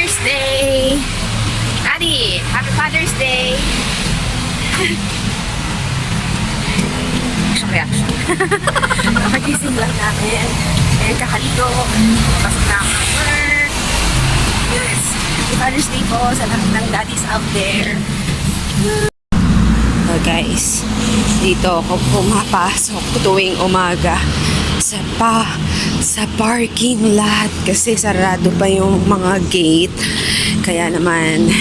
Father's Day! Daddy, Happy Father's Day! Reaction. Nakagising lang namin. Eh, kakaligo. Pasok na ako ng work. Yes! Happy Father's Day po sa lahat ng daddies out there. Guys, dito ako pumapasok tuwing umaga sa parking lot kasi sarado pa yung mga gate. Kaya naman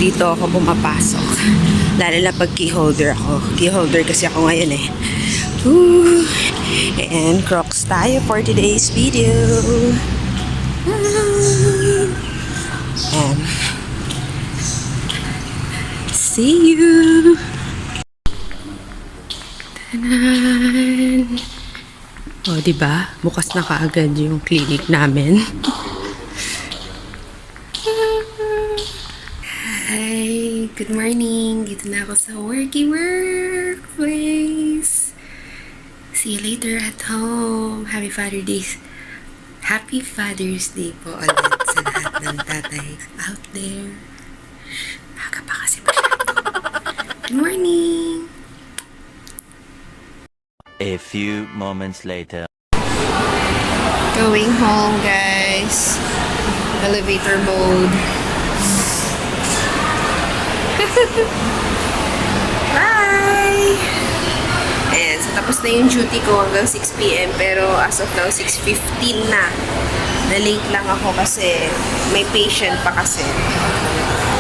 dito ako pumapasok. Lalo na pag key holder ako. Key holder kasi ako ngayon eh. Woo! And Crocs tayo for today's video. And see you! Tanan! O, diba? Bukas na kaagad yung clinic namin. Hi! Good morning! Dito na ako sa workplace. See you later at home. Happy Father's Day. Happy Father's Day po ulit sa lahat ng tatay out there. Aga pa kasi masyado. Good morning! A few moments later. Going home, guys. Elevator mode. Bye! Ayan, so tapos na yung duty ko hanggang 6 p.m. Pero as of now, 6:15 na. Na-late lang ako kasi may patient pa kasi.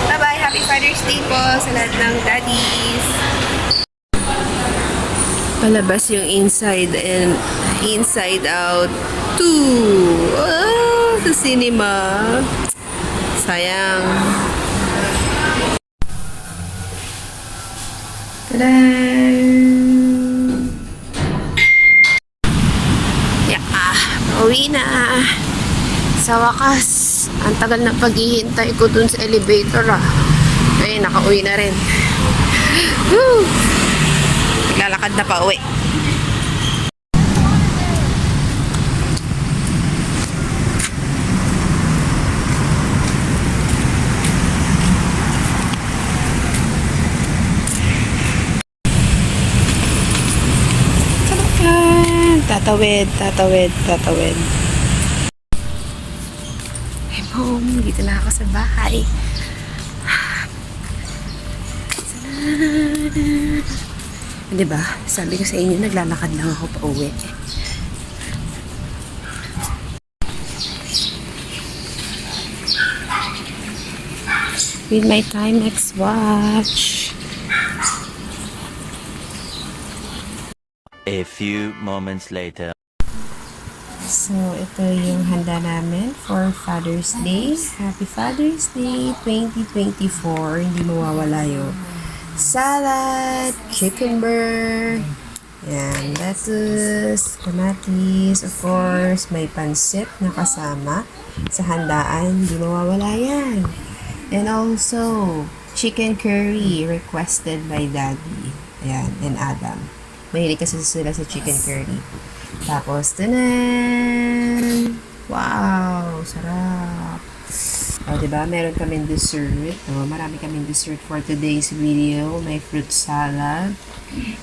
Bye-bye! Happy Father's Day po sa lahat ng daddies! Palabas yung inside and inside out 2. Ah, sa cinema. Sayang. Tadaan! Uwi na. Sa wakas, ang tagal na paghihintay ko dun sa elevator Ay, nakauwi na rin. Woo! Lalakad na pa uwi. Tatawid. I'm home. Dito na ako sa bahay. Diba? Sabi ko sa inyo, naglalakad lang ako pa uwi. With my Timex watch. A few moments later. So, ito yung handa namin for Father's Day. Happy Father's Day 2024. Hindi mawawala yung salad, cucumber, yan, lettuce, kamatis, of course, may pansit na kasama sa handaan. Hindi mawawala yan. And also, chicken curry requested by Daddy. Ayan, and Adam. Mahilig kasi sila sa chicken curry. Tapos, tanan! Wow! Sarap! O, diba? Meron kaming dessert. O, marami kaming dessert for today's video. May fruit salad.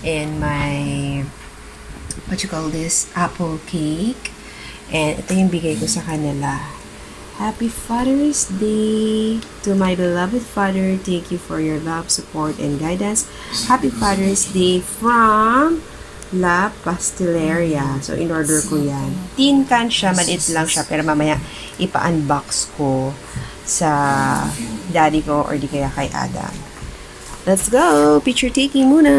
And my, what you call this? Apple cake. And ito yung bigay ko sa kanila. Happy Father's Day to my beloved father. Thank you for your love, support, and guidance. Happy Father's Day from La Pasteleria. So, in-order ko yan. Tin can siya, maliit lang siya. Pero mamaya, ipa-unbox ko sa daddy ko or di kaya kay Adam. Let's go! Picture taking muna!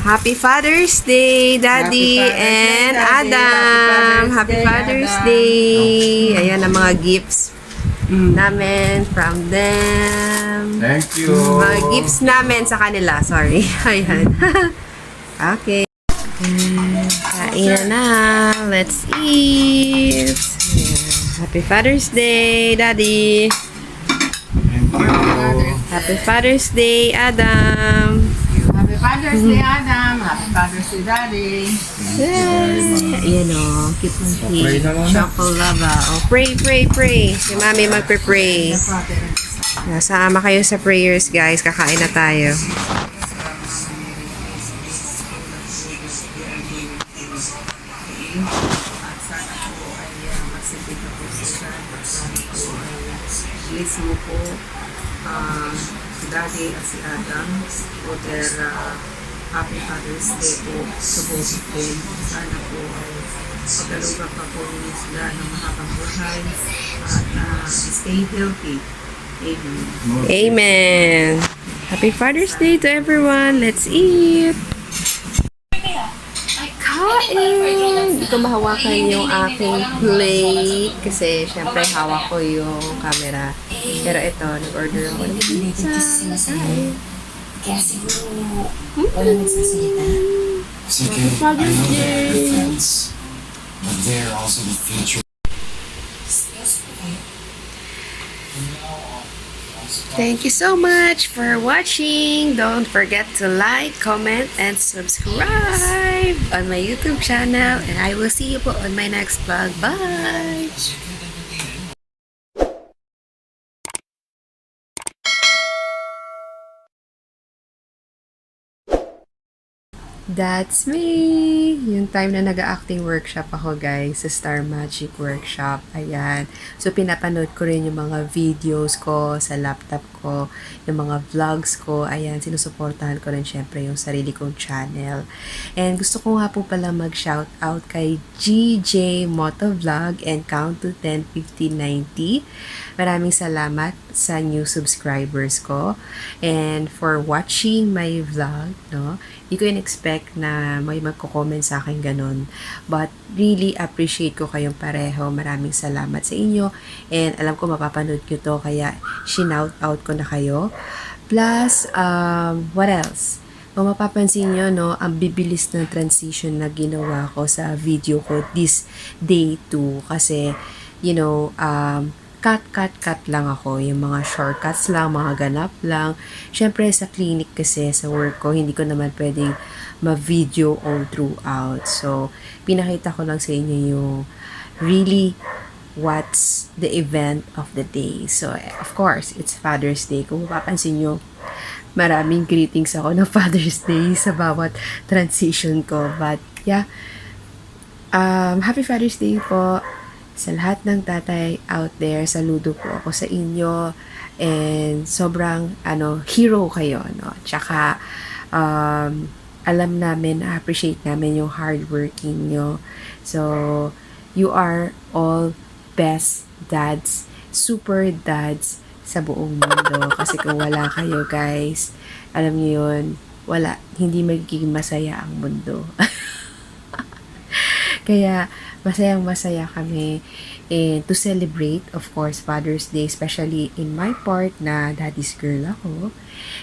Happy Father's Day, Daddy Happy Father's Day, and Daddy. Adam. Happy Happy Father's Father's Day, Day. Ayan ang mga gifts namin from them. Thank you. Mga gifts namin sa kanila. Sorry. Ayan. Okay. Kain na. Let's eat. Ayan. Happy Father's Day, Daddy. Happy Father's Day, Adam. Happy Father's Day, Adam. Happy Father's Day, Daddy. Ayan o. Cute ng Pray cake. na muna. Chocolava. O, pray, pray, pray. Si Mami magpe-pray. Sama kayo sa prayers, guys. Kakain na tayo. Bless mo po si Daddy at si Adam for their Happy Father's Day po sa buong din. Sana po ay pagkalugan pa po ninyo sila ng mahabang buhay at stay healthy. Amen. Amen. Happy Father's Day to everyone. Let's eat. Kain! Hindi ko mahawakan yung aking plate kasi syempre hawak ko yung camera. Pero ito, nag-order ako ng pizza. Kain. Kaya siguro wala nagsasalita. Sige, I know they're good friends, but they're also the future. Thank you so much for watching. Don't forget to like, comment, and subscribe on my YouTube channel. And I will see you po on my next vlog. Bye! That's me! Yung time na nag-acting workshop ako, guys, sa Star Magic Workshop. Ayan. So, pinapanood ko rin yung mga videos ko sa laptop ko, yung mga vlogs ko. Ayan, sinusuportahan ko rin syempre yung sarili kong channel. And gusto ko nga po pala mag-shout out kay GJ Motovlog and Count to 10, 50, 90. Maraming salamat sa new subscribers ko. And for watching my vlog, no? Hindi ko in-expect na may magko-comment sa akin ganun. But really appreciate ko kayong pareho. Maraming salamat sa inyo. And alam ko mapapanood ko to kaya shinout out ko na kayo. Plus, what else? Kung mapapansin nyo, no, ang bibilis ng transition na ginawa ko sa video ko this day 2. Kasi, you know, cut lang ako. Yung mga shortcuts lang, mga ganap lang. Siyempre, sa clinic kasi, sa work ko, hindi ko naman pwedeng ma-video all throughout. So, pinakita ko lang sa inyo yung really what's the event of the day. So, of course, it's Father's Day. Kung mapapansin nyo, maraming greetings ako ng Father's Day sa bawat transition ko. But, yeah. Happy Father's Day po sa lahat ng tatay out there. Saludo po ako sa inyo. And sobrang, hero kayo, no? Tsaka, alam namin, appreciate namin yung hardworking nyo. So, you are all best dads, super dads sa buong mundo. Kasi kung wala kayo, guys, alam niyo yun, wala, hindi magiging masaya ang mundo. Kaya, masayang-masaya kami to celebrate, of course, Father's Day, especially in my part na daddy's girl ako.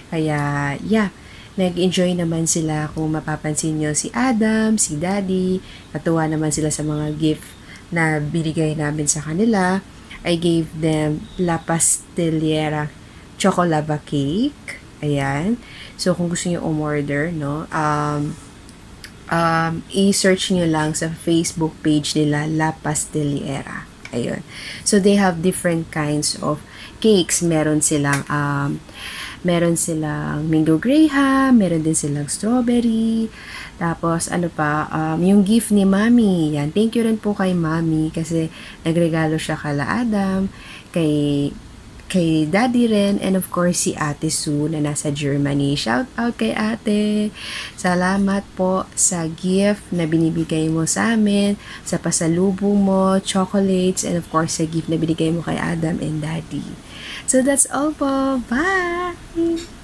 Kaya, yeah, nag-enjoy naman sila. Kung mapapansin nyo, si Adam, si Daddy, natuwa naman sila sa mga gift na binigay namin sa kanila. I gave them La Pastelera Chocolava Cake. Ayan. So, kung gusto nyo umorder, no, i-search nyo lang sa Facebook page nila, La Pastelera. Ayun. So, they have different kinds of cakes. Meron silang mango graham, meron din silang strawberry. Tapos, yung gift ni Mami. Yan. Thank you rin po kay Mami kasi nagregalo siya kala Adam, kay Daddy rin, and of course si Ate Sue na nasa Germany. Shout out kay Ate. Salamat po sa gift na binibigay mo sa amin, sa pasalubong mo, chocolates, and of course sa gift na binigay mo kay Adam and Daddy. So that's all po. Bye!